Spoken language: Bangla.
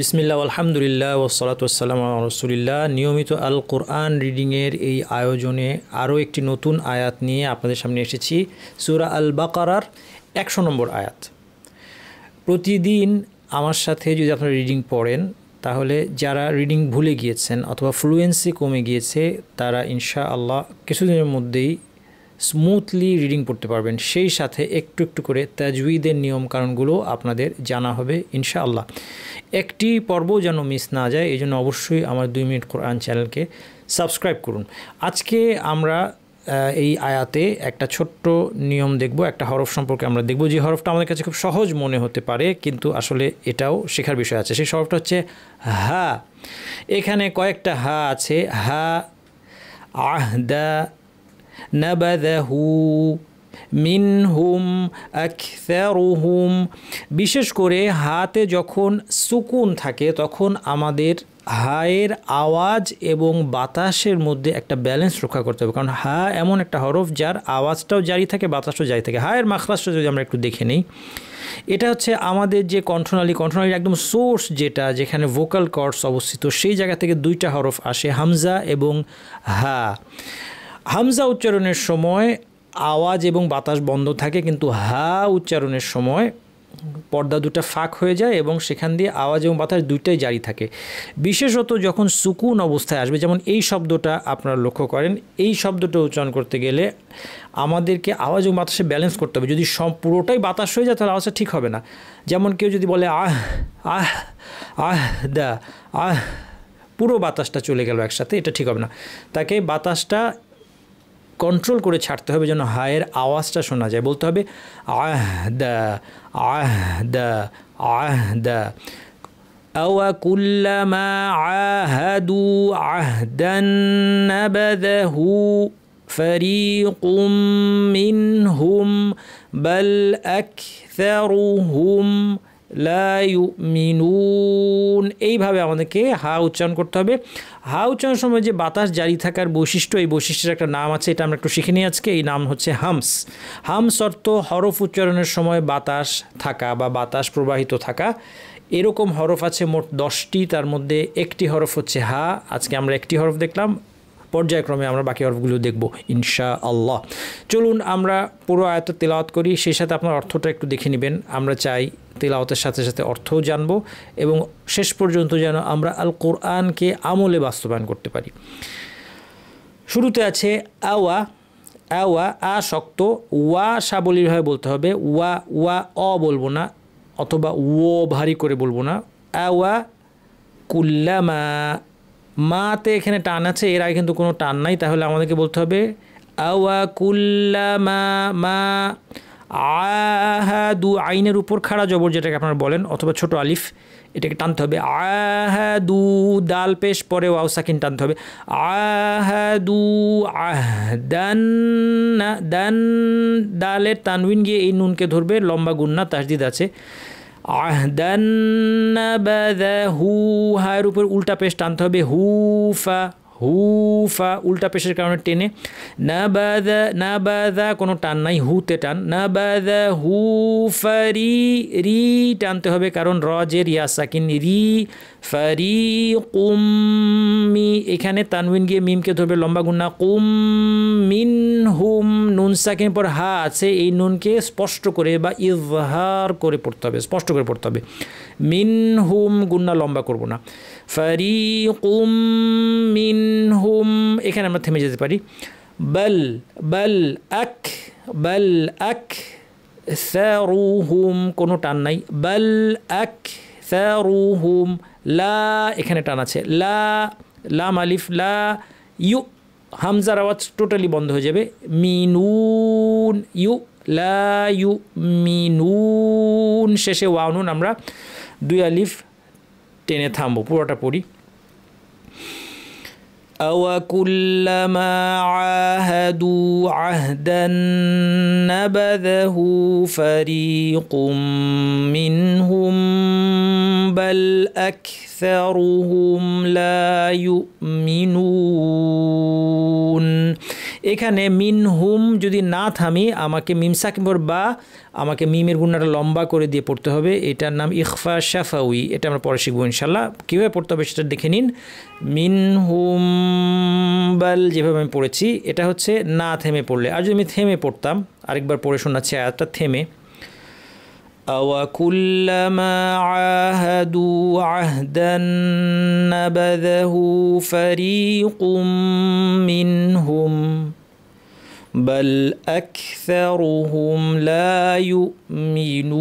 বিসমিল্লাহ আলহামদুলিল্লাহ ওয়াসসালাতু ওয়াসসালামু আলা রাসূলিল্লাহ। নিয়মিত আল কোরআন রিডিংয়ের এই আয়োজনে আরও একটি নতুন আয়াত নিয়ে আপনাদের সামনে এসেছি। সূরা আল বাকারার 100 নম্বর আয়াত। প্রতিদিন আমার সাথে যদি আপনারা রিডিং পড়েন তাহলে যারা রিডিং ভুলে গিয়েছেন অথবা ফ্লুয়েন্সি কমে গিয়েছে তারা ইনশাআল্লাহ কিছুদিনের মধ্যেই স্মুথলি রিডিং পড়তে পারবেন। সেই সাথে একটু একটু করে তাজউইদের নিয়ম কারণগুলো আপনাদের জানা হবে ইনশাআল্লাহ। একটি পর্ব যেন মিস না যায় এই জন্য অবশ্যই আমার 2 মিনিট কোরআন চ্যানেলকে সাবস্ক্রাইব করুন। আজকে আমরা এই আয়াতে একটা ছোট্ট নিয়ম দেখব, একটা হরফ সম্পর্কে আমরা দেখব যে হরফটা আমাদের কাছে খুব সহজ মনে হতে পারে কিন্তু আসলে এটাও শেখার বিষয় আছে। সেই হরফটা হচ্ছে হা। এখানে কয়েকটা হা আছে, হা, আহদা, নাবাদাহু, মিনহুম, আকসারুহুম। বিশেষ করে হাতে যখন সুকুন থাকে তখন আমাদের হায়ের আওয়াজ এবং বাতাসের মধ্যে একটা ব্যালেন্স রক্ষা করতে হবে, কারণ হা এমন একটা হরফ যার আওয়াজটাও জারি থাকে বাতাসটাও জারি থাকে। হায়ের মাখরাজটা যদি আমরা একটু দেখে নিই, এটা হচ্ছে আমাদের যে কণ্ঠনালী একদম সোর্স যেটা, যেখানে ভোকাল কর্ডস অবস্থিত, সেই জায়গা থেকে 2টা হরফ আসে, হামজা এবং হা। হামজা উচ্চারণের সময় আওয়াজ এবং বাতাস বন্ধ থাকে, কিন্তু হা উচ্চারণের সময় পর্দা দুটো ফাঁক হয়ে যায় এবং সেখান দিয়ে আওয়াজ এবং বাতাস দুইটাই জারি থাকে। বিশেষত যখন সুকুন অবস্থায় আসবে, যেমন এই শব্দটা আপনারা লক্ষ্য করেন, এই শব্দটা উচ্চারণ করতে গেলে আমাদেরকে আওয়াজ এবং বাতাসে ব্যালেন্স করতে হবে। যদি পুরোটাই বাতাস হয়ে যায় তাহলে আওয়াজটা ঠিক হবে না। যেমন কেউ যদি বলে আহ আহ আহ দা আহ, পুরো বাতাসটা চলে গেল একসাথে, এটা ঠিক হবে না। তাকে বাতাসটা কন্ট্রোল করে ছাড়তে হবে যেন হায়ের আওয়াজটা শোনা যায়। বলতে হবে আহদা আহদা আহদা। আওয়া কুল্লামা আহাদু আহদান নাবাদাহু ফারিকুম মিনহুম বাল আকসারুহুম লা ইউমিনুন। এইভাবে আমাদেরকে হা উচ্চারণ করতে হবে। হা উচ্চারণের সময় যে বাতাস জারি থাকার বৈশিষ্ট্য, এই বৈশিষ্ট্যের একটা নাম আছে, এটা আমরা একটু শিখে নিই আজকে। এই নাম হচ্ছে হামস। হামস অর্থ হরফ উচ্চারণের সময় বাতাস থাকা বা বাতাস প্রবাহিত থাকা। এরকম হরফ আছে মোট 10টি, তার মধ্যে একটি হরফ হচ্ছে হা। আজকে আমরা একটি হরফ দেখলাম, পর্যায়ক্রমে আমরা বাকি হরফগুলো দেখব ইনশাআল্লাহ। চলুন আমরা পুরো আয়াত তেলাওয়াত করি, সেই সাথে আপনার অর্থটা একটু দেখে নেবেন। আমরা চাই তেলাওয়াতের সাথে সাথে অর্থও জানবো এবং শেষ পর্যন্ত যেন আমরা আল কোরআনকে আমলে বাস্তবায়ন করতে পারি। শুরুতে আছে আওয়া। আওয়া, আ শক্ত, ওয়া সাবলীলভাবে বলতে হবে। ওয়া ওয়া অ বলবো না, অথবা ও ভারী করে বলবো না। আওয়া কুল্লামা, মাতে এখানে টান আছে, এর আগে কিন্তু কোনো টান নাই, তাহলে আমাদেরকে বলতে হবে আওয়া কুল্লামা মা। আহাদু, আইনের উপর খাড়া জবর যেটাকে আপনারা বলেন, অথবা ছোট আলিফ, এটাকে টানতে হবে। আহাদু, দাল পেশ পরে ওয়াও সাকিন টানতে হবে। আহাদু আহদান, দান দালের তানউইন গিয়ে এই নুনকে ধরবে, লম্বা গুন্না তাসদিদ আছে। আহদান নাবাদাহু, হায়ের উপর উল্টা পেশ টানতে হবে। হুফা, হুফা উল্টা পেশের কারণে টেনে। নাবাদা, নাবাদা কোনো টান নাই, হুতে টান। নাবাদা হুফারি, রি টানতে হবে কারণ রজের ইয়া সাকিন, রি। ফারি কুম, মি এখানে তানউইন গিয়ে মিমকে ধরবে, লম্বা গুন্না। কুম মিন হুম, নুন সাকিন পর হা আছে, এই নুনকে স্পষ্ট করে বা ইজহার করে পড়তে হবে, স্পষ্ট করে পড়তে হবে। মিন হুম, গুন্না লম্বা করব না। ফারিকুম মিনহুম, এখানে আমরা থেমে যেতে পারি। বাল বাল আক, বাল আক সারুহুম, কোনো টান নাই। বাল আক সারুহুম। লা, এখানে টান আছে। লা, লাম আলিফ, লা ইউ, হামজার আওয়াজ টোটালি বন্ধ হয়ে যাবে। মিনুন, ইউ, লা ইউ মিনুন। শেষে ওয়াও নুন, আমরা 2 আলিফ টেনে থামবো, পুরোটা পড়ি। আওয়া কুল্লামা আহাদু আহদান নাবাদাহু ফারিকুম মিনহুম বাল আকসারুহুম লা ইউমিনুন। এখানে মিনহুম যদি না থামি আমাকে মিম সাকিন পর বা আমাকে মিমের গুণাটা লম্বা করে দিয়ে পড়তে হবে, এটার নাম ইখফা শাফাউই। এটা আমরা পরে শিখবো ইনশাল্লাহ। কীভাবে পড়তে হবে সেটা দেখে নিন। মিনহুম বাল যেভাবে আমি পড়েছি এটা হচ্ছে না থেমে পড়লে। আর যদি আমি থেমে পড়তাম, আরেকবার পড়ে শোনাচ্ছি আয়াতটা থেমে। أَوَكُلَّمَا عَاهَدُوا عَهْدًا نَبَذَهُ فَرِيقٌ مِّنْهُمْ بَلْ أَكْثَرُهُمْ لَا يُؤْمِنُونَ